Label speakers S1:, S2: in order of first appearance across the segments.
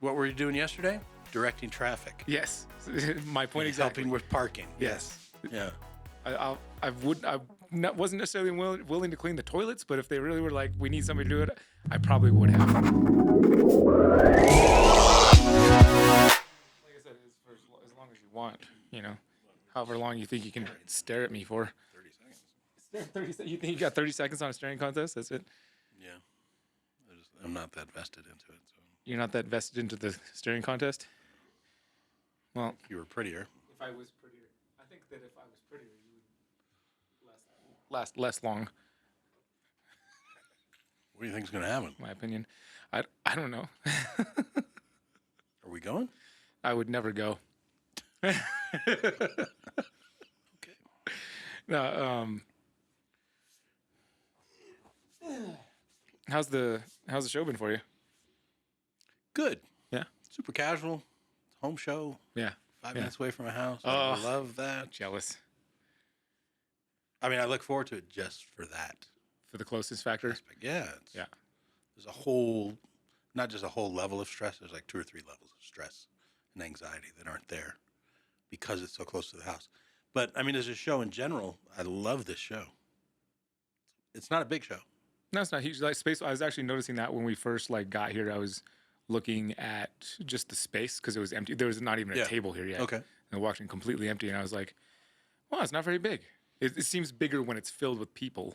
S1: What were you doing yesterday? Directing traffic.
S2: Yes. My point
S1: And
S2: exactly.
S1: Helping with parking.
S2: Yes.
S1: Yeah.
S2: I wasn't necessarily willing to clean the toilets, but if they really were like, we need somebody to do it, I probably would have. Like I said, it's for as long as you want, however long you think you can stare at me for.
S1: 30 seconds.
S2: You think you got 30 seconds on a staring contest? That's it?
S1: Yeah. I'm not that vested into it. So.
S2: You're not that vested into the staring contest? Well,
S1: If you were prettier.
S2: If I was prettier. I think that if I was prettier, you would last less long.
S1: What do you think is going to happen?
S2: My opinion. I don't know.
S1: Are we going?
S2: I would never go.
S1: Okay.
S2: No, how's the show been for you?
S1: Good.
S2: Yeah.
S1: Super casual. Home show.
S2: Yeah.
S1: 5 minutes away from my house.
S2: Oh.
S1: I love that.
S2: Jealous.
S1: I mean, I look forward to it just for that.
S2: For the closest factor?
S1: aspect. Yeah.
S2: Yeah.
S1: There's a whole, not just a whole level of stress. There's like 2 or 3 levels of stress and anxiety that aren't there because it's so close to the house. But I mean, as a show in general, I love this show. It's not a big show.
S2: No, it's not huge. Like space. I was actually noticing that when we first got here, I was looking at just the space because it was empty. There was not even a table here yet.
S1: Okay.
S2: And I walked in completely empty, and I was like, "Wow, it's not very big." It seems bigger when it's filled with people.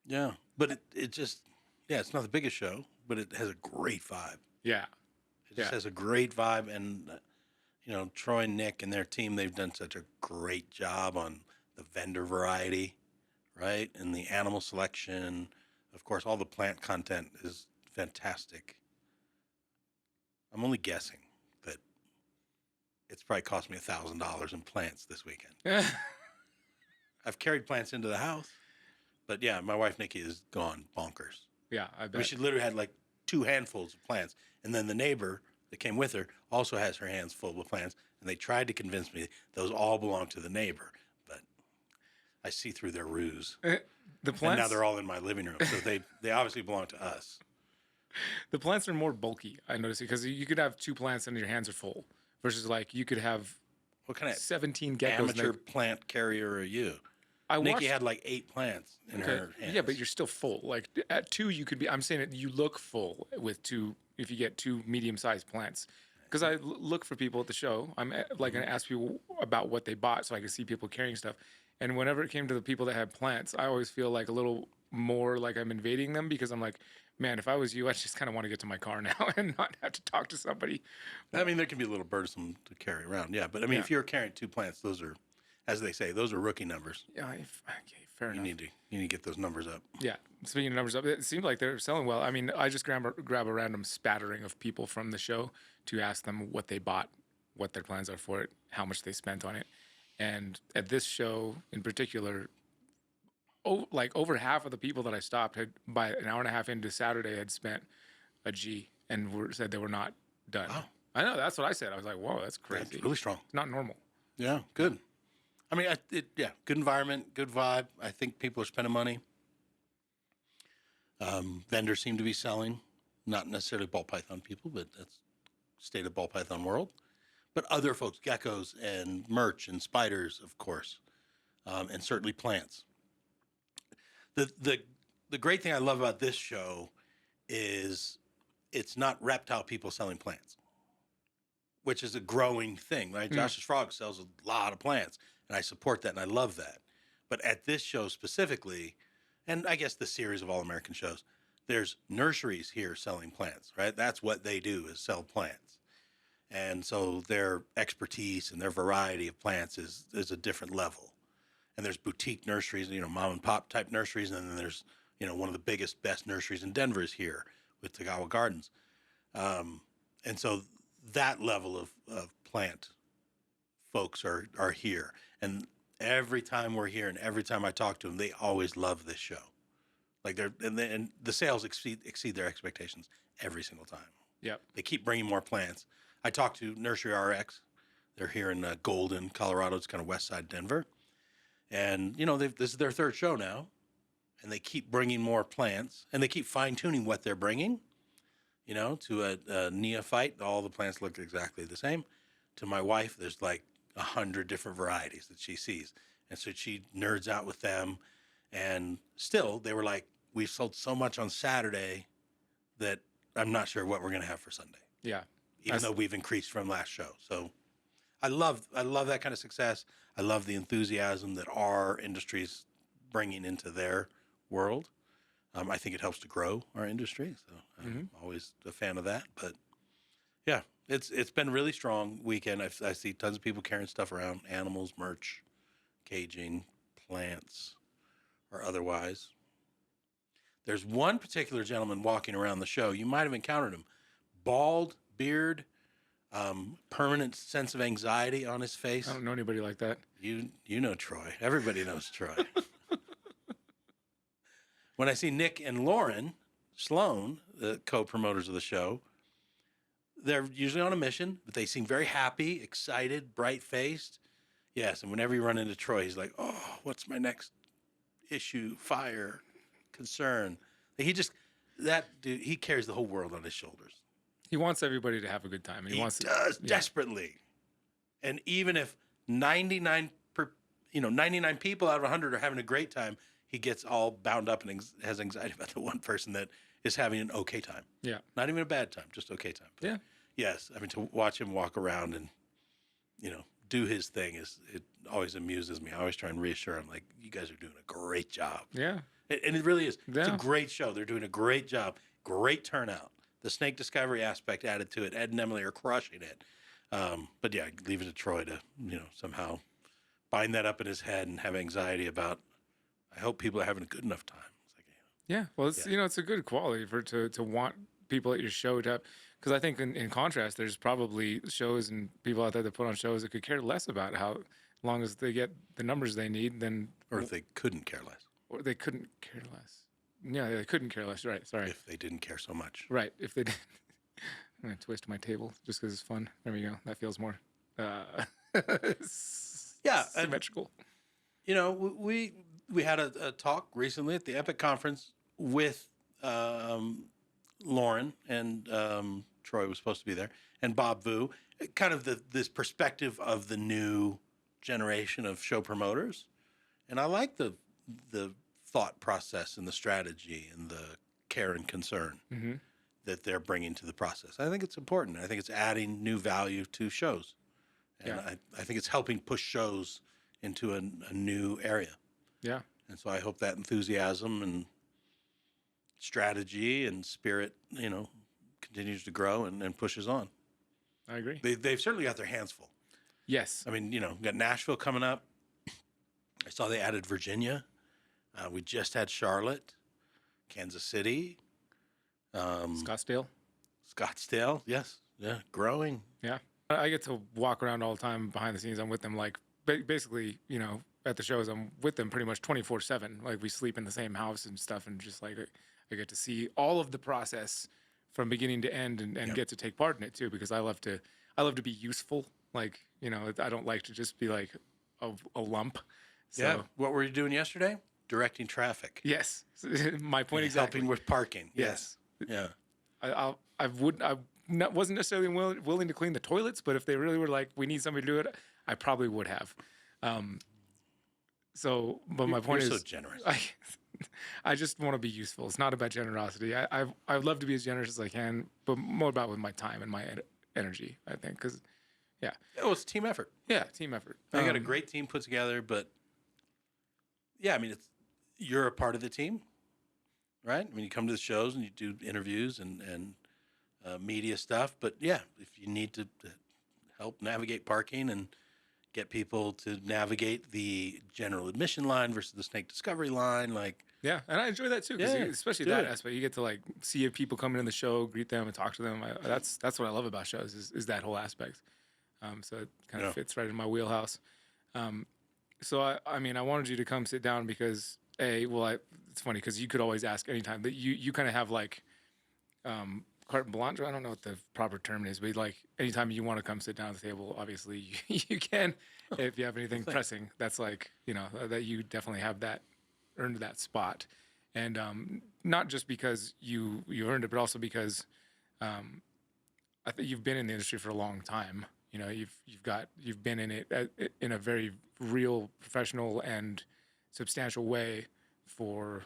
S1: Yeah, but it just, it's not the biggest show, but it has a great vibe.
S2: Yeah.
S1: It just has a great vibe, and Troy and Nick and their team, they've done such a great job on the vendor variety, right? And the animal selection. Of course, all the plant content is fantastic. I'm only guessing that it's probably cost me $1,000 in plants this weekend. I've carried plants into the house, but yeah, my wife Nikki has gone bonkers.
S2: Yeah, I bet.
S1: I mean, she literally had like 2 handfuls of plants, and then the neighbor that came with her also has her hands full with plants, and they tried to convince me those all belong to the neighbor, but I see through their ruse.
S2: The plants,
S1: and now they're all in my living room, so they obviously belong to us.
S2: The plants are more bulky, I noticed, because you could have 2 plants and your hands are full, versus you could have
S1: What kind of
S2: 17 geckos.
S1: amateur plant carrier are you? Nikki had like 8 plants in her hands.
S2: Yeah, but you're still full. At 2, you could be. I'm saying that you look full with 2 if you get 2 medium-sized plants. Because I look for people at the show. I'm going to ask people about what they bought so I can see people carrying stuff. And whenever it came to the people that had plants, I always feel like a little more like I'm invading them because I'm like, man, if I was you, I just kind of want to get to my car now and not have to talk to somebody.
S1: I mean, there can be a little burdensome to carry around. Yeah, but I mean, if you're carrying 2 plants, those are, as they say, those are rookie numbers.
S2: Yeah, okay, fair enough.
S1: You need to get those numbers up.
S2: Yeah, speaking of numbers up, it seems like they're selling well. I mean, I just grab a random spattering of people from the show to ask them what they bought, what their plans are for it, how much they spent on it. And at this show in particular, over half of the people that I stopped had, by an hour and a half into Saturday, had spent a G and said they were not done.
S1: Wow.
S2: I know, that's what I said. I was like, whoa, that's crazy.
S1: That's really strong.
S2: It's not normal.
S1: Yeah, good. I mean, good environment, good vibe. I think people are spending money. Vendors seem to be selling, not necessarily ball python people, but that's state of ball python world. But other folks, geckos and merch and spiders, of course, and certainly plants. The great thing I love about this show is it's not reptile people selling plants, which is a growing thing, right? Josh's Frog sells a lot of plants, and I support that, and I love that. But at this show specifically, and I guess the series of all-American shows, there's nurseries here selling plants, right? That's what they do, is sell plants. And so their expertise and their variety of plants is a different level. And there's boutique nurseries, mom and pop type nurseries, and then there's, one of the biggest, best nurseries in Denver is here with Tagawa Gardens. And so that level of plant folks are here. And every time we're here and every time I talk to them, they always love this show. Like and the sales exceed their expectations every single time.
S2: Yep.
S1: They keep bringing more plants. I talked to Nursery RX. They're here in Golden, Colorado. It's kind of west side Denver. And, this is their 3rd show now. And they keep bringing more plants. And they keep fine-tuning what they're bringing. You know, to a neophyte, all the plants look exactly the same. To my wife, there's like 100 different varieties that she sees. And so she nerds out with them. And still, they were like, we've sold so much on Saturday that I'm not sure what we're going to have for Sunday,
S2: Yeah.
S1: even though we've increased from last show. So I love that kind of success. I love the enthusiasm that our industry's bringing into their world. I think it helps to grow our industry. So I'm always a fan of that. But yeah, it's been a really strong weekend. I see tons of people carrying stuff around, animals, merch, caging, plants, or otherwise. There's one particular gentleman walking around the show. You might have encountered him. Bald, beard, permanent sense of anxiety on his face.
S2: I don't know anybody like that.
S1: You know Troy. Everybody knows Troy. When I see Nick and Lauren Sloan, the co-promoters of the show, they're usually on a mission, but they seem very happy, excited, bright-faced. Yes, and whenever you run into Troy, he's like, oh, what's my next issue, fire, concern? That dude, he carries the whole world on his shoulders.
S2: He wants everybody to have a good time. And
S1: He does desperately. And even if 99 people out of 100 are having a great time, he gets all bound up and has anxiety about the one person that is having an okay time.
S2: Yeah.
S1: Not even a bad time, just okay time. But
S2: Yeah.
S1: yes, I mean, to watch him walk around and, do his thing it always amuses me. I always try and reassure him, like, you guys are doing a great job.
S2: Yeah.
S1: And it really is. It's
S2: Yeah.
S1: a great show. They're doing a great job. Great turnout. The snake discovery aspect added to it. Ed and Emily are crushing it. But yeah, leave it to Troy to, somehow bind that up in his head and have anxiety about, I hope people are having a good enough time. It's like,
S2: Yeah. Well, it's, it's a good quality to want people at your show to have, because I think in contrast, there's probably shows and people out there that put on shows that could care less about how long as they get the numbers they need, then.
S1: or if they couldn't care less.
S2: Or they couldn't care less. Yeah, they couldn't care less. Right. Sorry.
S1: If they didn't care so much.
S2: Right. If they did. I'm going to twist my table just because it's fun. There we go. That feels more symmetrical.
S1: We had a talk recently at the Epic conference with Lauren, and Troy was supposed to be there, and Bob Vu, kind of this perspective of the new generation of show promoters. And I like the thought process and the strategy and the care and concern that they're bringing to the process. I think it's important. I think it's adding new value to shows. And I think it's helping push shows into a new area.
S2: Yeah.
S1: And so I hope that enthusiasm and strategy and spirit, continues to grow and pushes on.
S2: I agree.
S1: They've certainly got their hands full.
S2: Yes.
S1: I mean, we got Nashville coming up. I saw they added Virginia. We just had Charlotte, Kansas City.
S2: Scottsdale.
S1: Yes. Yeah, growing.
S2: Yeah. I get to walk around all the time behind the scenes. I'm with them like basically, at the shows, I'm with them pretty much 24/7. Like we sleep in the same house and stuff. And just like I get to see all of the process from beginning to end and get to take part in it too, because I love to be useful. Like, I don't like to just be like a lump. So,
S1: yeah. What were you doing yesterday? Directing traffic.
S2: Yes. My point exactly.
S1: Helping with parking. Yes. Yeah.
S2: I wasn't necessarily willing to clean the toilets, but if they really were like, we need somebody to do it, I probably would have. But my point is,
S1: so generous.
S2: I just want to be useful. It's not about generosity. I'd love to be as generous as I can, but more about with my time and my energy, I think, because, yeah.
S1: Oh, it's team effort.
S2: Yeah, team effort.
S1: I got a great team put together, but yeah, I mean, you're a part of the team, right? I mean, you come to the shows and you do interviews and media stuff, but yeah, if you need to help navigate parking and get people to navigate the general admission line versus the snake discovery line,
S2: yeah, and I enjoy that too, especially that aspect. You get to like see people coming in the show, greet them, and talk to them. That's what I love about shows is that whole aspect. So it kind of fits right in my wheelhouse. So I mean, I wanted you to come sit down because it's funny because you could always ask anytime. That you kind of have like carte blanche. I don't know what the proper term is, but like anytime you want to come sit down at the table, obviously you can. If you have anything pressing, that's like that you definitely have that earned that spot, and not just because you earned it, but also because I think you've been in the industry for a long time. You know, you've been in it in a very real, professional, and substantial way for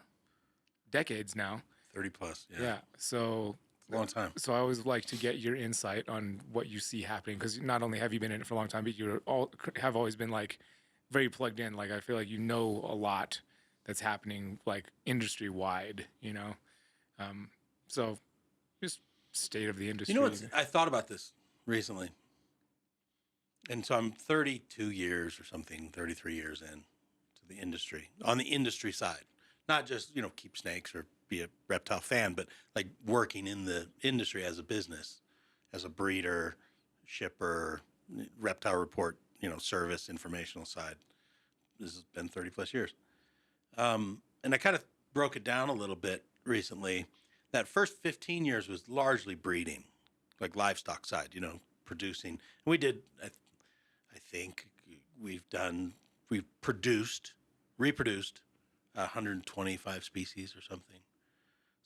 S2: decades now.
S1: 30 plus. Yeah.
S2: Yeah. So
S1: Long time.
S2: So I always like to get your insight on what you see happening, because not only have you been in it for a long time, but have always been like very plugged in. Like I feel like you know a lot that's happening like industry wide. So just state of the industry.
S1: You know what? I thought about this recently. And so I'm 32 years or something, 33 years in to the industry, on the industry side. Not just, keep snakes or be a reptile fan, but like working in the industry as a business, as a breeder, shipper, reptile report, service, informational side. This has been 30 plus years. And I kind of broke it down a little bit recently. That first 15 years was largely breeding, like livestock side, producing. And we did, I think we've reproduced 125 species or something.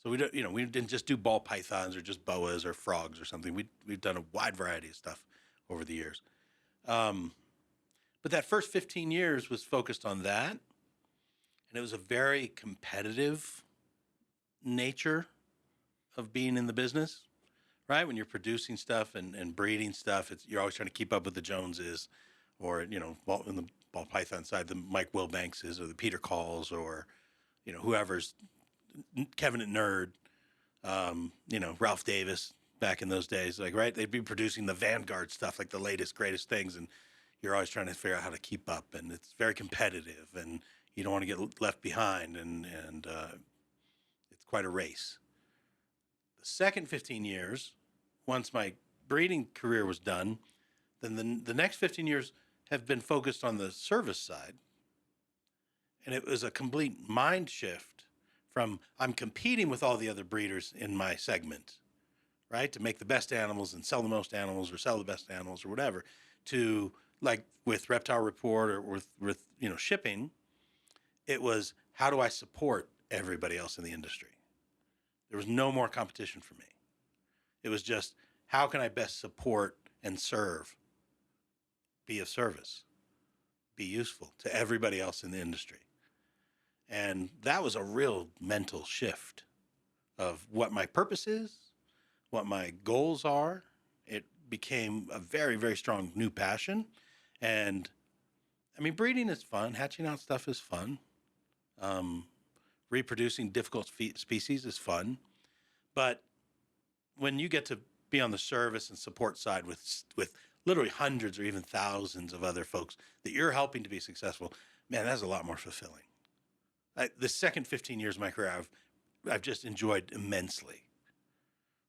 S1: So we didn't just do ball pythons or just boas or frogs or something. We've done a wide variety of stuff over the years. But that first 15 years was focused on that. And it was a very competitive nature of being in the business, right? When you're producing stuff and breeding stuff, you're always trying to keep up with the Joneses, or, in the ball python side, the Mike Wilbankses or the Peter Calls, or, whoever's Kevin at Nerd, Ralph Davis back in those days, like, right? They'd be producing the Vanguard stuff, like the latest, greatest things. And you're always trying to figure out how to keep up, and it's very competitive, and you don't want to get left behind. And it's quite a race. The second 15 years, once my breeding career was done, then the next 15 years have been focused on the service side. And it was a complete mind shift from I'm competing with all the other breeders in my segment, right? To make the best animals and sell the most animals or sell the best animals or whatever, to like with Reptile Report or with shipping, it was how do I support everybody else in the industry? There was no more competition for me. It was just how can I best support and serve, be of service, be useful to everybody else in the industry. And that was a real mental shift of what my purpose is, what my goals are. It became a very, very strong new passion. And I mean, breeding is fun. Hatching out stuff is fun. Reproducing difficult species is fun. But when you get to be on the service and support side with literally hundreds or even thousands of other folks that you're helping to be successful, man, that's a lot more fulfilling. The second 15 years of my career, I've just enjoyed immensely.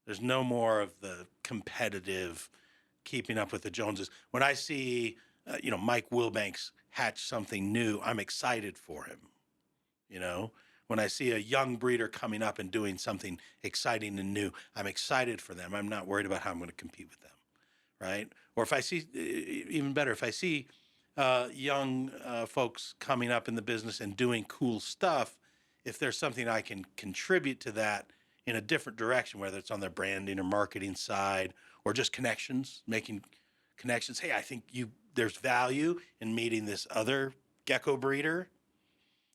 S1: There's no more of the competitive keeping up with the Joneses. When I see, Mike Wilbanks hatch something new, I'm excited for him. When I see a young breeder coming up and doing something exciting and new, I'm excited for them. I'm not worried about how I'm going to compete with them, right? Or if I see, even better, if I see young folks coming up in the business and doing cool stuff, if there's something I can contribute to that in a different direction, whether it's on their branding or marketing side or just connections, making connections. Hey, I think there's value in meeting this other gecko breeder,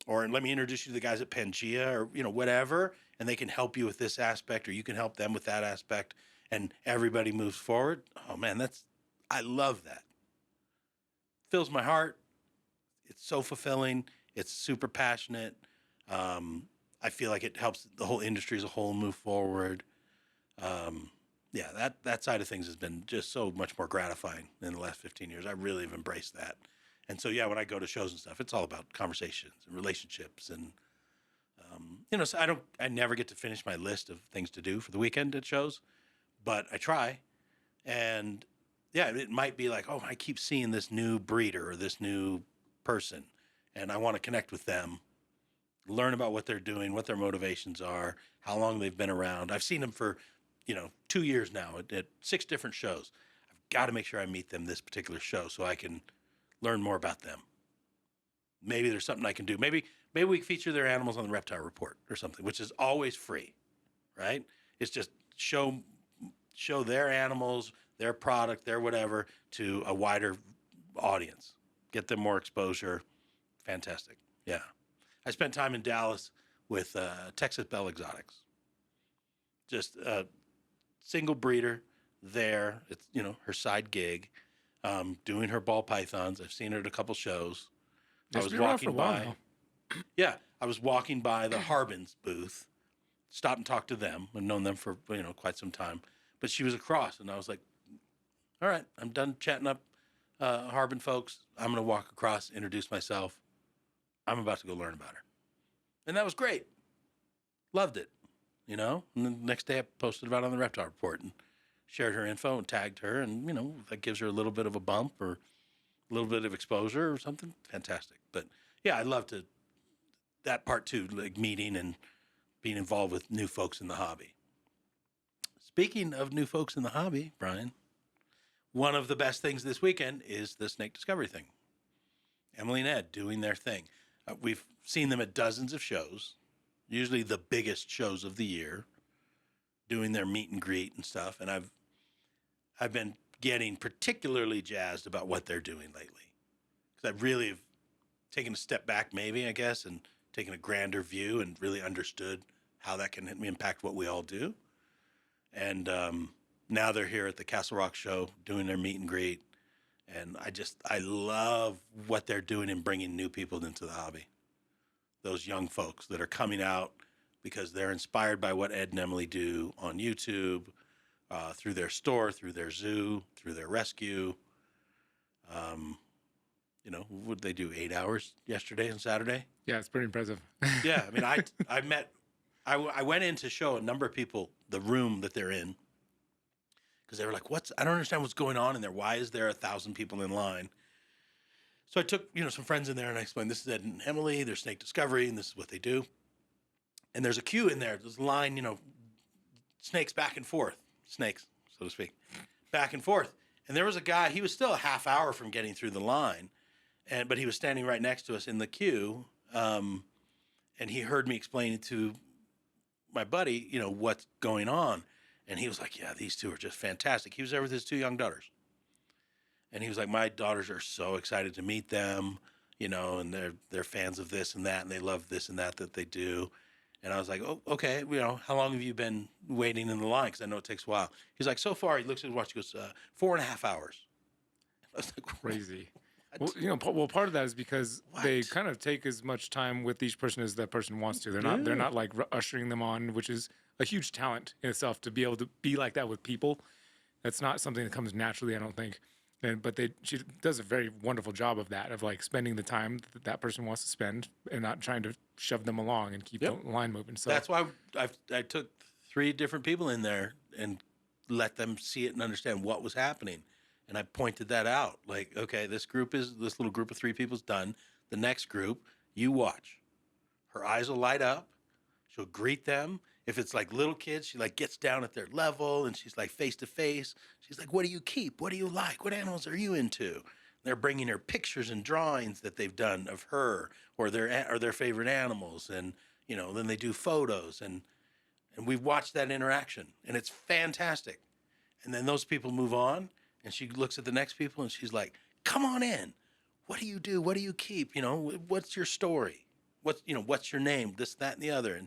S1: or let me introduce you to the guys at Pangea, or, whatever, and they can help you with this aspect, or you can help them with that aspect, and everybody moves forward. Oh man, I love that. Fills my heart. It's so fulfilling. It's super passionate. I feel like it helps the whole industry as a whole move forward. That side of things has been just so much more gratifying in the last 15 years. I really have embraced that. And so, when I go to shows and stuff, it's all about conversations and relationships. And, so I never get to finish my list of things to do for the weekend at shows, but I try. And it might be like, oh, I keep seeing this new breeder or this new person, and I want to connect with them, learn about what they're doing, what their motivations are, how long they've been around. I've seen them for, 2 years now at 6 different shows. I've got to make sure I meet them this particular show so I can learn more about them. Maybe there's something I can do. Maybe we feature their animals on the Reptile Report or something, which is always free, right? It's just show show their animals, their product, their whatever to a wider audience, get them more exposure. Fantastic. Yeah. I spent time in Dallas with Texas Bell Exotics. Just a single breeder there. It's, her side gig, doing her ball pythons. I've seen her at a couple shows. I was walking by. Yeah. I was walking by the Harbin's booth, stopped and talked to them. I've known them for, quite some time. But she was across, and I was like, all right, I'm done chatting up Harbin folks. I'm going to walk across, introduce myself. I'm about to go learn about her. And that was great. Loved it, And the next day I posted about it on the Reptile Report and shared her info and tagged her. And, that gives her a little bit of a bump or a little bit of exposure or something. Fantastic. But, yeah, I love that part too, like meeting and being involved with new folks in the hobby. Speaking of new folks in the hobby, Brian, one of the best things this weekend is the snake discovery thing. Emily and Ed doing their thing. We've seen them at dozens of shows, usually the biggest shows of the year, doing their meet and greet and stuff. And I've been getting particularly jazzed about what they're doing lately, because I really have taken a step back, maybe, I guess, and taken a grander view and really understood how that can impact what we all do. And now they're here at the Castle Rock show doing their meet and greet. And I love what they're doing in bringing new people into the hobby. Those young folks that are coming out because they're inspired by what Ed and Emily do on YouTube, through their store, through their zoo, through their rescue. What did they do? 8 hours yesterday and Saturday?
S2: Yeah, it's pretty impressive.
S1: Yeah, I mean, I went in to show a number of people the room that they're in, because they were like, I don't understand what's going on in there. Why is there 1,000 people in line? So I took, some friends in there and I explained, this is Ed and Emily, they're snake discovery, and this is what they do. And there's a queue in there. There's a line, snakes back and forth, snakes, so to speak, back and forth. And there was a guy, he was still a half hour from getting through the line, but he was standing right next to us in the queue. And he heard me explaining to my buddy, what's going on. And he was like, yeah, these two are just fantastic. He was there with his 2 young daughters. And he was like, my daughters are so excited to meet them, and they're fans of this and that, and they love this and that they do. And I was like, oh, okay, how long have you been waiting in the line? Because I know it takes a while. He's like, so far, he looks at his watch, he goes, 4.5 hours. I was like,
S2: crazy. Well, part of that is because they kind of take as much time with each person as that person wants to. They're not like ushering them on, which is a huge talent in itself to be able to be like that with people. That's not something that comes naturally, I don't think. But she does a very wonderful job of that, of like spending the time that person wants to spend and not trying to shove them along and keep the line moving. So
S1: that's why I took 3 different people in there and let them see it and understand what was happening. And I pointed that out. Like, okay, this little group of 3 people is done. The next group, you watch. Her eyes will light up. She'll greet them. If it's like little kids, she like gets down at their level and she's like face to face. She's like, what do you keep? What do you like? What animals are you into? They're bringing her pictures and drawings that they've done of her or their favorite animals. And, then they do photos and we've watched that interaction and it's fantastic. And then those people move on. And she looks at the next people and she's like, come on in. What do you do? What do you keep? What's your story? What's your name? This, that, and the other.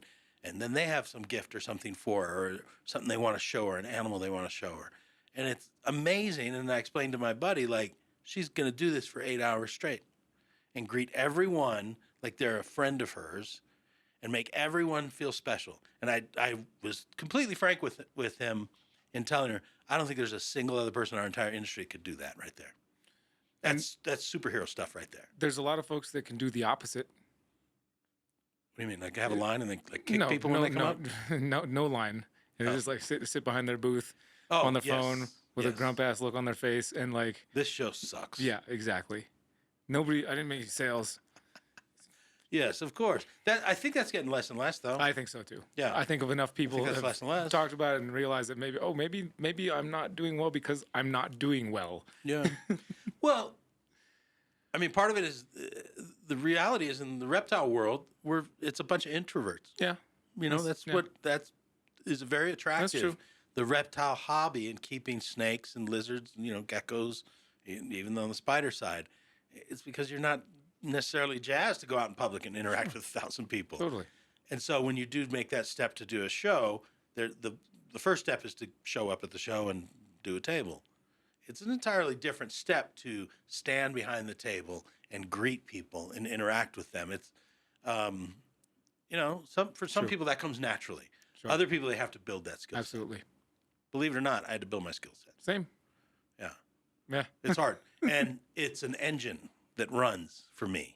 S1: And then they have some gift or something for her or something they want to show her, an animal they want to show her. And it's amazing. And I explained to my buddy, like, she's going to do this for 8 hours straight and greet everyone like they're a friend of hers and make everyone feel special. And I was completely frank with him in telling her, I don't think there's a single other person in our entire industry could do that right there. That's superhero stuff right there.
S2: There's a lot of folks that can do the opposite.
S1: What do you mean? Like have a line and then like kick people when they come up?
S2: No line. And they just like sit behind their booth on their phone with a grump ass look on their face and like,
S1: this show sucks.
S2: Yeah, exactly. I didn't make sales.
S1: Yes, of course. I think that's getting less and less, though.
S2: I think so too.
S1: Yeah,
S2: I think of enough people
S1: have less and less.
S2: Talked about it and realized that maybe I'm not doing well because I'm not doing well.
S1: Yeah. Well, I mean, part of it is the reality is in the reptile world, it's a bunch of introverts.
S2: Yeah.
S1: That is very attractive.
S2: That's true.
S1: the reptile hobby and keeping snakes and lizards, and, geckos, even on the spider side, it's because you're not necessarily jazzed to go out in public and interact with 1,000 people.
S2: Totally.
S1: And so when you do make that step to do a show, the first step is to show up at the show and do a table. It's an entirely different step to stand behind the table and greet people and interact with them. It's, for some people that comes naturally.
S2: Sure.
S1: Other people, they have to build that skill set.
S2: Absolutely.
S1: Believe it or not, I had to build my skill set.
S2: Same.
S1: Yeah.
S2: Yeah.
S1: It's hard. And it's an engine that runs for me.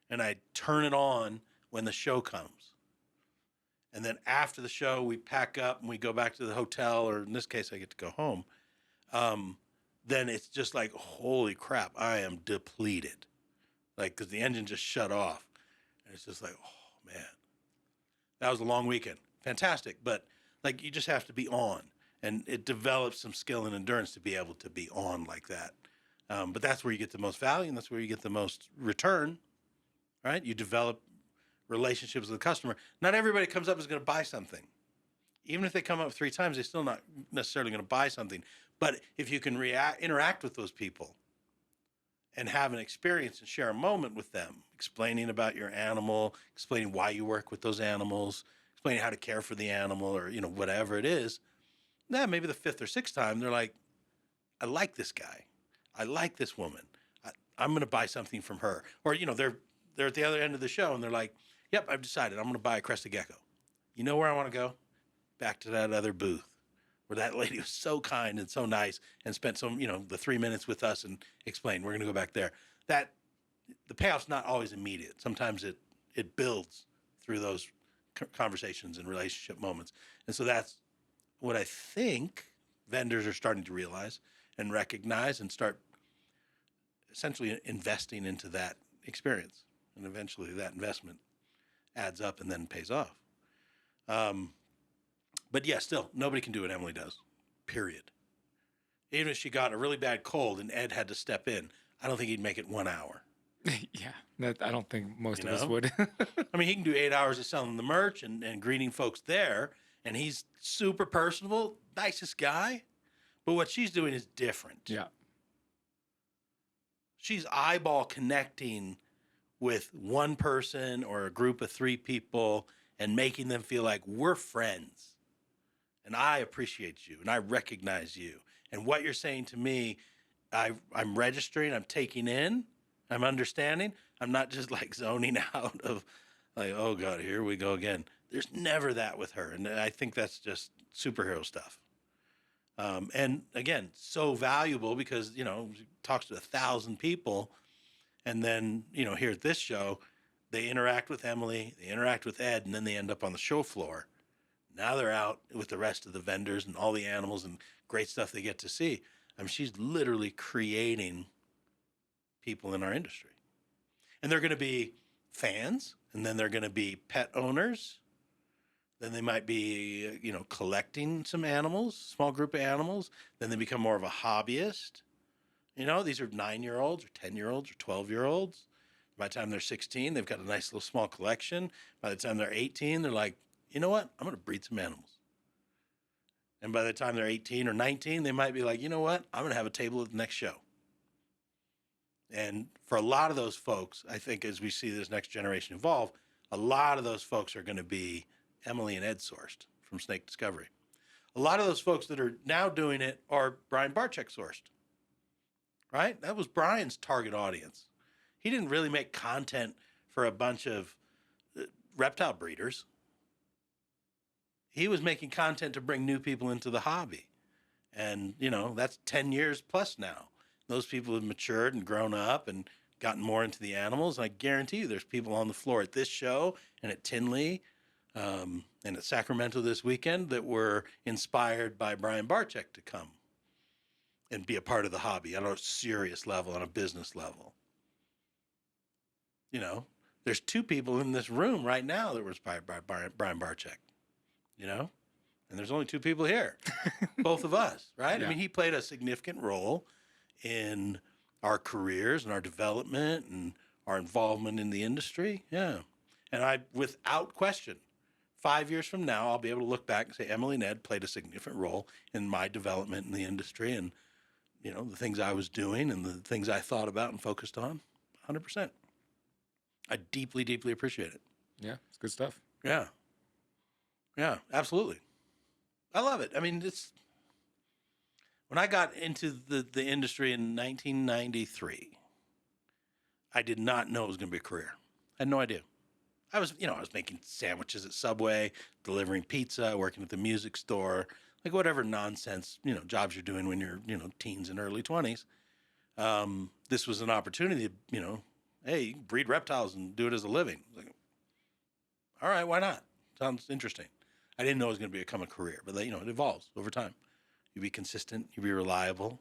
S1: And I turn it on when the show comes. And then after the show, we pack up and we go back to the hotel, or in this case, I get to go home. Then it's just like, holy crap, I am depleted. Like, because the engine just shut off. And it's just like, oh, man. That was a long weekend. Fantastic. But, like, you just have to be on. And it develops some skill and endurance to be able to be on like that. But that's where you get the most value, and that's where you get the most return, right? You develop relationships with the customer. Not everybody comes up is going to buy something. Even if they come up 3 times, they're still not necessarily going to buy something. But if you can interact with those people and have an experience and share a moment with them, explaining about your animal, explaining why you work with those animals, explaining how to care for the animal, or, whatever it is, maybe the 5th or 6th time, they're like, I like this guy. I like this woman. I'm going to buy something from her. Or, they're at the other end of the show and they're like, yep, I've decided I'm going to buy a crested gecko. You know where I want to go? Back to that other booth where that lady was so kind and so nice and spent some, the 3 minutes with us and explained, we're going to go back there. That the payoff's not always immediate. Sometimes it builds through those conversations and relationship moments. And so that's what I think vendors are starting to realize and recognize and start essentially investing into that experience. And eventually that investment adds up and then pays off. But yeah, still, nobody can do what Emily does, period. Even if she got a really bad cold and Ed had to step in, I don't think he'd make it 1 hour.
S2: Yeah, I don't think most of us would.
S1: I mean, he can do 8 hours of selling the merch and greeting folks there, and he's super personable, nicest guy. But what she's doing is different.
S2: Yeah.
S1: She's eyeball connecting with one person or a group of 3 people and making them feel like we're friends. And I appreciate you and I recognize you. And what you're saying to me, I'm registering, I'm taking in, I'm understanding. I'm not just like zoning out of like, oh God, here we go again. There's never that with her. And I think that's just superhero stuff. And again, so valuable because, she talks to 1,000 people. And then, here at this show, they interact with Emily, they interact with Ed, and then they end up on the show floor. Now they're out with the rest of the vendors and all the animals and great stuff they get to see. I mean, she's literally creating people in our industry. And they're going to be fans, and then they're going to be pet owners. Then they might be, collecting some animals, small group of animals. Then they become more of a hobbyist. These are 9-year-olds or 10-year-olds or 12-year-olds. By the time they're 16, they've got a nice little small collection. By the time they're 18, they're like, you know what? I'm going to breed some animals. And by the time they're 18 or 19, they might be like, you know what? I'm going to have a table at the next show. And for a lot of those folks, I think as we see this next generation evolve, a lot of those folks are going to be Emily and Ed sourced from Snake Discovery. A lot of those folks that are now doing it are Brian Barczyk sourced, right? That was Brian's target audience. He didn't really make content for a bunch of reptile breeders. He was making content to bring new people into the hobby. And, that's 10 years plus now. Those people have matured and grown up and gotten more into the animals. And I guarantee you there's people on the floor at this show and at Tinley and at Sacramento this weekend that were inspired by Brian Barczyk to come and be a part of the hobby on a serious level, on a business level. There's 2 people in this room right now that were inspired by Brian Barczyk, and there's only 2 people here, both of us, right? Yeah. I mean, he played a significant role in our careers and our development and our involvement in the industry. Yeah. And I, without question, 5 years from now, I'll be able to look back and say Emily and Ed played a significant role in my development in the industry and, the things I was doing and the things I thought about and focused on. 100%. I deeply, deeply appreciate it.
S2: Yeah, it's good stuff.
S1: Yeah. Yeah, absolutely. I love it. I mean, when I got into the industry in 1993, I did not know it was going to be a career. I had no idea. I was making sandwiches at Subway, delivering pizza, working at the music store, like whatever nonsense, jobs you're doing when you're, teens and early 20s. This was an opportunity, hey, you can breed reptiles and do it as a living. Like, all right, why not? Sounds interesting. I didn't know it was going to become a career, but it evolves over time. You be consistent, you be reliable,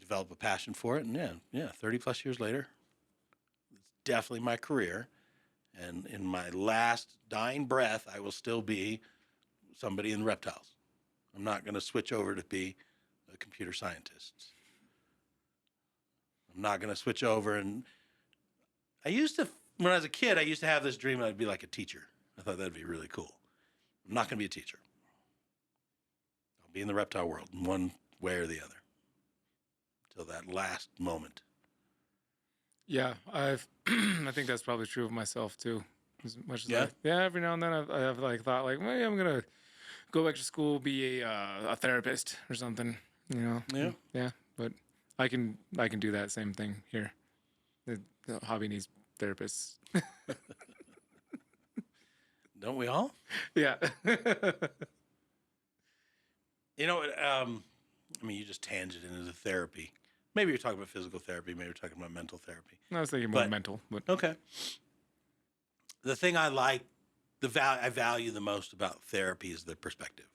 S1: develop a passion for it, and 30 plus years later, it's definitely my career. And in my last dying breath, I will still be somebody in reptiles. I'm not going to switch over to be a computer scientist. I'm not going to switch over. And when I was a kid, I used to have this dream I'd be like a teacher. I thought that'd be really cool. I'm not going to be a teacher. I'll be in the reptile world in one way or the other till that last moment.
S2: Yeah, I think that's probably true of myself too. As much as every now and then I have thought maybe I'm gonna go back to school, be a therapist or something. Yeah. But I can do that same thing here. The hobby needs therapists.
S1: Don't we all?
S2: Yeah.
S1: You just tangented into therapy. Maybe you're talking about physical therapy. Maybe you're talking about mental therapy.
S2: I was thinking more mental. But
S1: okay. The thing I like, I value the most about therapy is the perspective.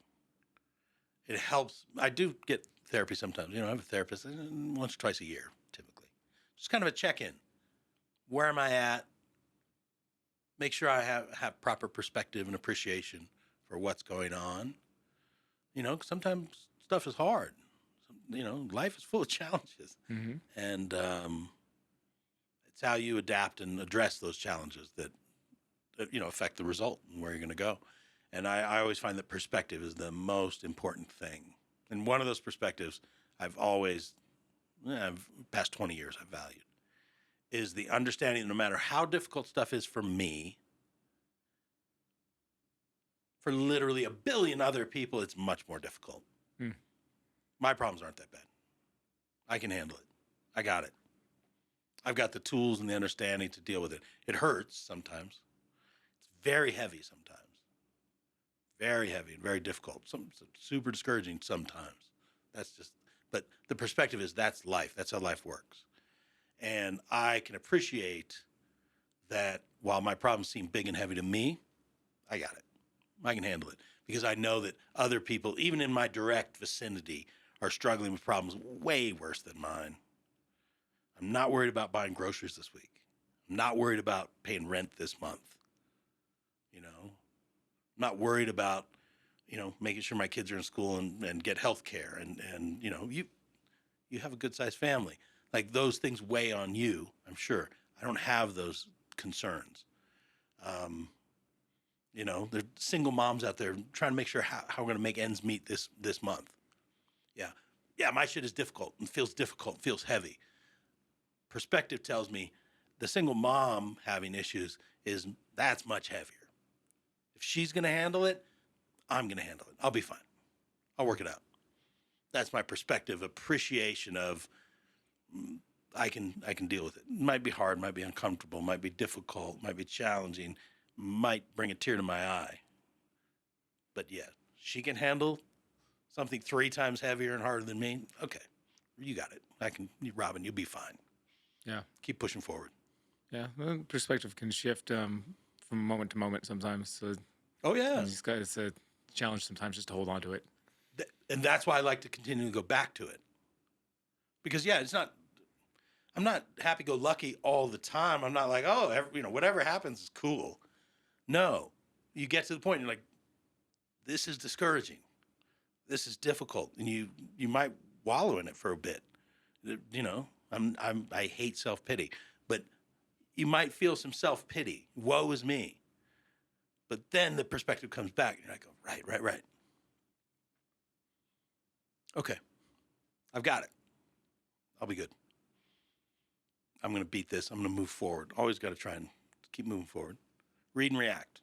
S1: It helps. I do get therapy sometimes. I have a therapist once or twice a year, typically. Just kind of a check-in. Where am I at? Make sure I have proper perspective and appreciation for what's going on. 'Cause sometimes stuff is hard. Life is full of challenges.
S2: Mm-hmm.
S1: And it's how you adapt and address those challenges that affect the result and where you're going to go. And I always find that perspective is the most important thing. And one of those perspectives I've always, past 20 years I've valued, is the understanding that no matter how difficult stuff is for me, for literally a billion other people, it's much more difficult. My problems aren't that bad. I can handle it. I got it. I've got the tools and the understanding to deal with it. It hurts sometimes. It's very heavy sometimes. Very heavy and very difficult. Some super discouraging sometimes. But the perspective is that's life. That's how life works. And I can appreciate that while my problems seem big and heavy to me, I got it. I can handle it because I know that other people, even in my direct vicinity, are struggling with problems way worse than mine. I'm not worried about buying groceries this week. I'm not worried about paying rent this month. I'm not worried about, making sure my kids are in school and get health care. And you have a good sized family. Like those things weigh on you, I'm sure. I don't have those concerns. There's single moms out there trying to make sure how we're going to make ends meet this month. Yeah, my shit is difficult and feels heavy. Perspective tells me the single mom having issues that's much heavier. If she's going to handle it, I'm going to handle it. I'll be fine. I'll work it out. That's my perspective, appreciation of I can deal with it. It might be hard, might be uncomfortable, might be difficult, might be challenging, might bring a tear to my eye. But yeah, she can handle something 3 times heavier and harder than me. Okay, you got it. Robyn, you'll be fine.
S2: Yeah.
S1: Keep pushing forward.
S2: Yeah, the perspective can shift from moment to moment sometimes. So
S1: oh yeah,
S2: it's a challenge sometimes just to hold on to it.
S1: And that's why I like to continue to go back to it. Because I'm not happy-go-lucky all the time. I'm not like, whatever happens is cool. No, you get to the point, you're like, this is discouraging. This is difficult. And you might wallow in it for a bit. I hate self-pity, but you might feel some self-pity. Woe is me. But then the perspective comes back, and you're like, oh, right. Okay, I've got it. I'll be good. I'm going to beat this. I'm going to move forward. Always got to try and keep moving forward. Read and react.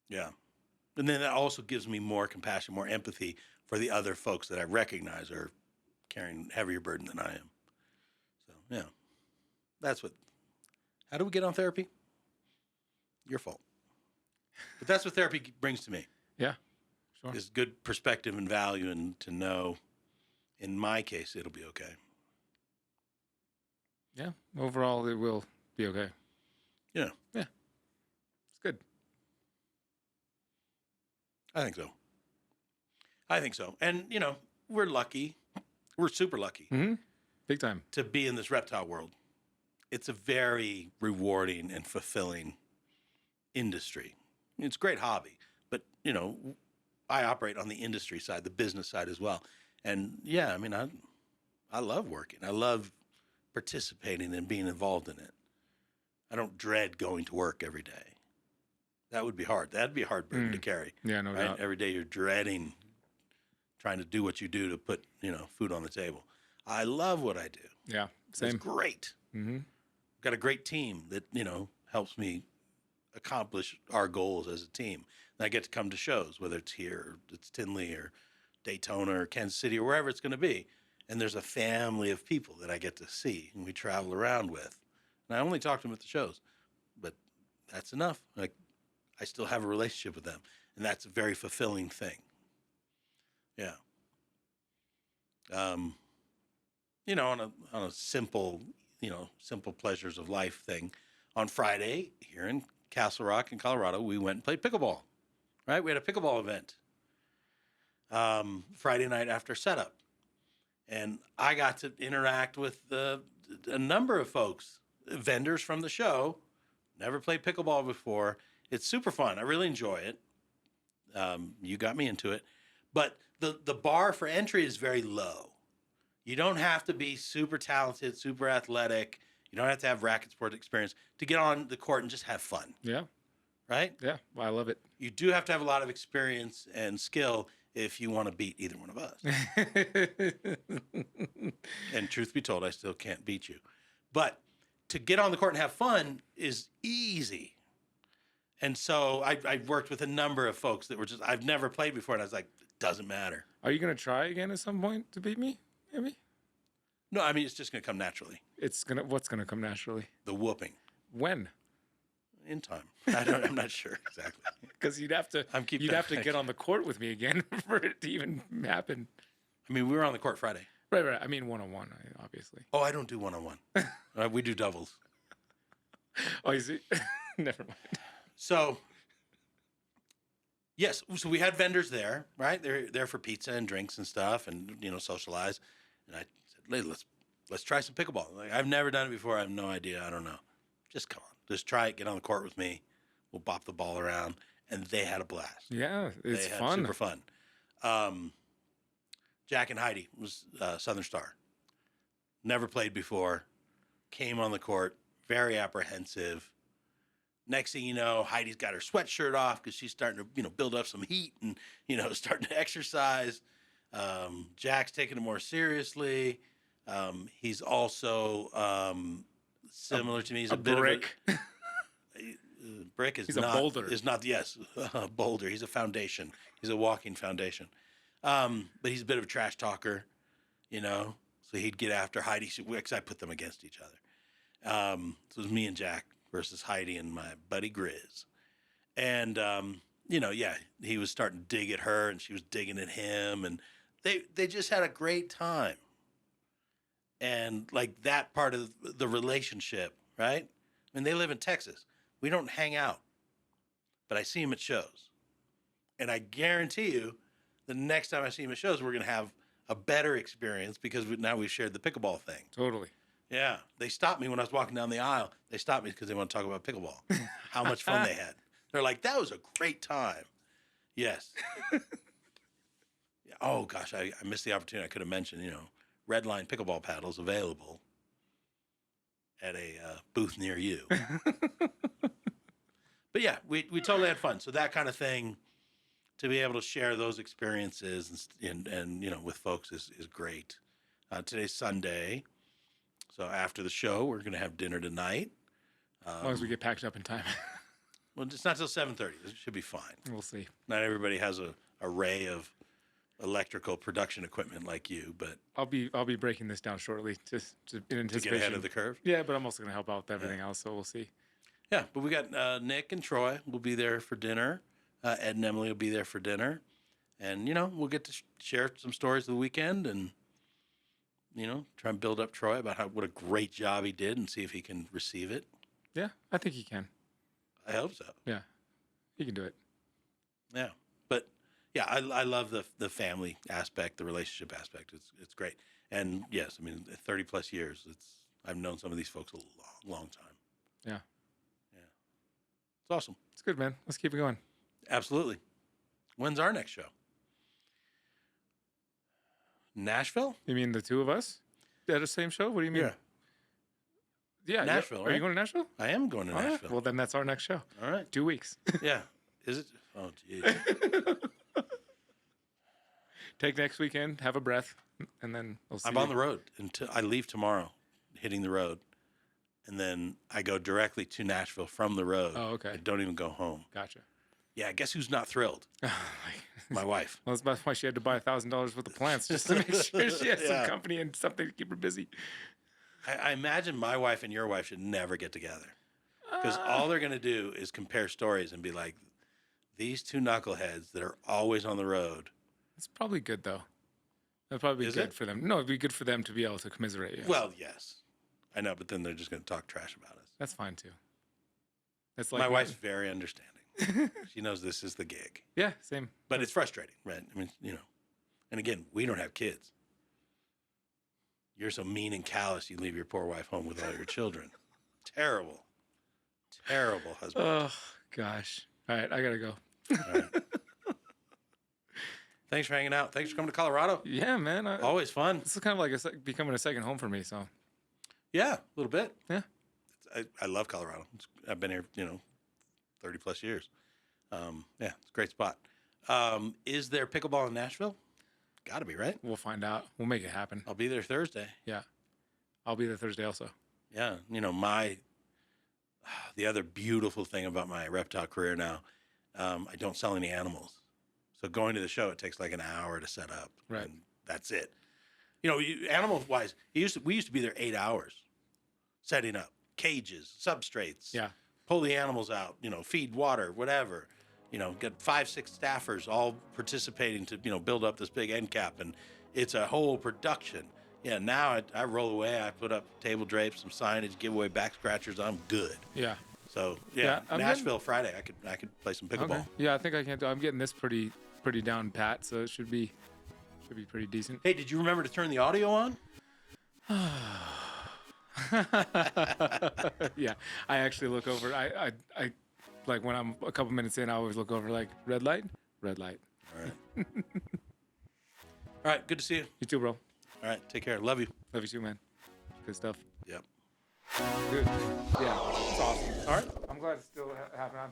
S1: Yeah. And then that also gives me more compassion, more empathy for the other folks that I recognize are carrying heavier burden than I am. So, yeah. How do we get on therapy? Your fault. But that's what therapy brings to me.
S2: Yeah, sure.
S1: Is good perspective and value, and to know, in my case, it'll be okay.
S2: Yeah, overall, it will be okay.
S1: Yeah.
S2: Yeah, it's good.
S1: I think so. And, we're lucky. We're super lucky
S2: Big time.
S1: to be in this reptile world. It's a very rewarding and fulfilling industry. It's a great hobby, but, I operate on the industry side, the business side as well. And yeah, I mean, I love working. I love participating and being involved in it. I don't dread going to work every day. That would be hard. That'd be a hard burden to carry.
S2: Yeah, no doubt.
S1: Every day you're dreading trying to do what you do to put, food on the table. I love what I do.
S2: Yeah, same.
S1: It's great. Got a great team that, helps me accomplish our goals as a team. And I get to come to shows, whether it's here, or it's Tinley or Daytona or Kansas City or wherever it's going to be. And there's a family of people that I get to see and we travel around with. And I only talk to them at the shows, but that's enough. Like, I still have a relationship with them, and that's a very fulfilling thing. Yeah. On a simple, simple pleasures of life thing, on Friday here in Castle Rock in Colorado, we went and played pickleball. Right? We had a pickleball event Friday night after setup, and I got to interact with a number of folks, vendors from the show. Never played pickleball before. It's super fun. I really enjoy it. You got me into it. But the bar for entry is very low. You don't have to be super talented, super athletic. You don't have to have racket sport experience to get on the court and just have fun.
S2: Yeah.
S1: Right?
S2: Yeah. Well, I love it.
S1: You do have to have a lot of experience and skill if you want to beat either one of us. And truth be told, I still can't beat you. But to get on the court and have fun is easy. And so I worked with a number of folks that were I've never played before. And I was like, it doesn't matter.
S2: Are you going to try again at some point to beat me? Maybe?
S1: No, I mean, it's just going to come naturally.
S2: What's going to come naturally?
S1: The whooping.
S2: When?
S1: In time. I'm not sure exactly.
S2: Because you'd have to get on the court with me again for it to even happen.
S1: I mean, we were on the court Friday.
S2: Right. I mean, one-on-one, obviously.
S1: Oh, I don't do one-on-one. We do doubles.
S2: Oh, you see? Never mind.
S1: So, yes. So we had vendors there, right? They're there for pizza and drinks and stuff, and socialize. And I said, "Hey, let's try some pickleball. Like, I've never done it before. I have no idea. I don't know. Just come on. Just try it. Get on the court with me. We'll bop the ball around." And they had a blast.
S2: Yeah, it's fun.
S1: Super fun. Jack and Heidi was Southern Star. Never played before. Came on the court. Very apprehensive. Next thing you know, Heidi's got her sweatshirt off because she's starting to, build up some heat and, starting to exercise. Jack's taking it more seriously. He's also similar to me. He's a bit
S2: brick.
S1: Of a brick. He's
S2: a boulder.
S1: Is not yes, a boulder. He's a foundation. He's a walking foundation. But he's a bit of a trash talker, So he'd get after Heidi because I put them against each other. So it was me and Jack versus Heidi and my buddy Grizz. And, he was starting to dig at her and she was digging at him. And they just had a great time. And like that part of the relationship, right? I mean, they live in Texas. We don't hang out, but I see them at shows. And I guarantee you the next time I see them at shows, we're going to have a better experience because now we've shared the pickleball thing.
S2: Totally.
S1: Yeah. They stopped me when I was walking down the aisle. They stopped me because they want to talk about pickleball, how much fun they had. They're like, that was a great time. Yes. Oh, gosh, I missed the opportunity. I could have mentioned, Redline pickleball paddles available at a booth near you. But yeah, we totally had fun. So that kind of thing, to be able to share those experiences and you know, with folks is great. Today's Sunday, so after the show, we're gonna have dinner tonight.
S2: As long as we get packed up in time.
S1: Well, it's not till 7:30. It should be fine.
S2: We'll see.
S1: Not everybody has a array of electrical production equipment like you, but
S2: I'll be breaking this down shortly, just in
S1: to
S2: anticipation.
S1: get ahead of the curve.
S2: Yeah, but I'm also gonna help out with everything else, so we'll see.
S1: Yeah, but we got Nick and Troy will be there for dinner. Ed and Emily will be there for dinner. And, you know, we'll get to share some stories of the weekend and, you know, try and build up Troy about what a great job he did and see if he can receive it.
S2: Yeah, I think he can.
S1: I hope so.
S2: Yeah, he can do it.
S1: Yeah. But, yeah, I love the family aspect, the relationship aspect. It's great. And, yes, I mean, 30-plus years, I've known some of these folks a long, long time.
S2: Yeah.
S1: Yeah. It's awesome.
S2: It's good, man. Let's keep it going.
S1: Absolutely. When's our next show? Nashville?
S2: You mean the two of us at the same show? What do you mean?
S1: Yeah.
S2: Yeah,
S1: Nashville,
S2: Are
S1: right?
S2: you going to Nashville?
S1: I am going to
S2: All right.
S1: Nashville.
S2: Well, then that's our next show.
S1: All right.
S2: 2 weeks.
S1: Yeah. Is it? Oh, geez.
S2: Take next weekend, have a breath, and then we'll see.
S1: I'm on the road until I leave tomorrow, hitting the road. And then I go directly to Nashville from the road.
S2: Oh, okay.
S1: I don't even go home.
S2: Gotcha.
S1: Yeah, guess who's not thrilled? My wife.
S2: Well, that's why she had to buy $1,000 worth of plants just to make sure she has
S1: Yeah.
S2: some company and something to keep her busy.
S1: I imagine my wife and your wife should never get together. Because all they're going to do is compare stories and be like, these two knuckleheads that are always on the road.
S2: It's probably good, though. It'll probably be
S1: Is
S2: good
S1: it?
S2: for them. No, it'd be good for them to be able to commiserate. Yes.
S1: Well, yes. I know, but then they're just going to talk trash about us.
S2: That's fine, too. It's like
S1: My wife's very understanding. She knows this is the gig.
S2: Yeah, same.
S1: But it's frustrating, right? I mean, you know. And again, we don't have kids. You're so mean and callous, you leave your poor wife home with all your children. Terrible. Terrible husband.
S2: Oh, gosh. All right, I got to go.
S1: All right. Thanks for hanging out. Thanks for coming to Colorado.
S2: Yeah, man.
S1: Always fun.
S2: This is kind of like becoming a second home for me, so.
S1: Yeah, a little bit.
S2: Yeah.
S1: I love Colorado. I've been here, 30-plus years. Yeah, it's a great spot. Is there pickleball in Nashville? Got to be, right?
S2: We'll find out. We'll make it happen.
S1: I'll be there Thursday.
S2: Yeah. I'll be there Thursday also.
S1: Yeah, the other beautiful thing about my reptile career now, I don't sell any animals. So going to the show, it takes like an hour to set up.
S2: Right.
S1: And that's it. Animal-wise, we used to be there 8 hours setting up cages, substrates.
S2: Yeah.
S1: Pull the animals out, feed, water, whatever. Get 5-6 staffers all participating to, build up this big end cap. And it's a whole production. Yeah, now I roll away. I put up table drapes, some signage, give away back scratchers. I'm good.
S2: Yeah.
S1: So,
S2: Yeah, I'm
S1: Nashville Friday, I could play some pickleball.
S2: Okay. Yeah, I think I can do. I'm getting this pretty down pat, so it should be pretty decent.
S1: Hey, did you remember to turn the audio on?
S2: Yeah, I actually look over. I like when I'm a couple minutes in, I always look over like red light.
S1: All right. All right, good to see you.
S2: You too, bro.
S1: All right, take care. Love you.
S2: Love you too, man. Good stuff.
S1: Yep.
S2: Good. Yeah, it's awesome. All right. I'm glad it's still happening.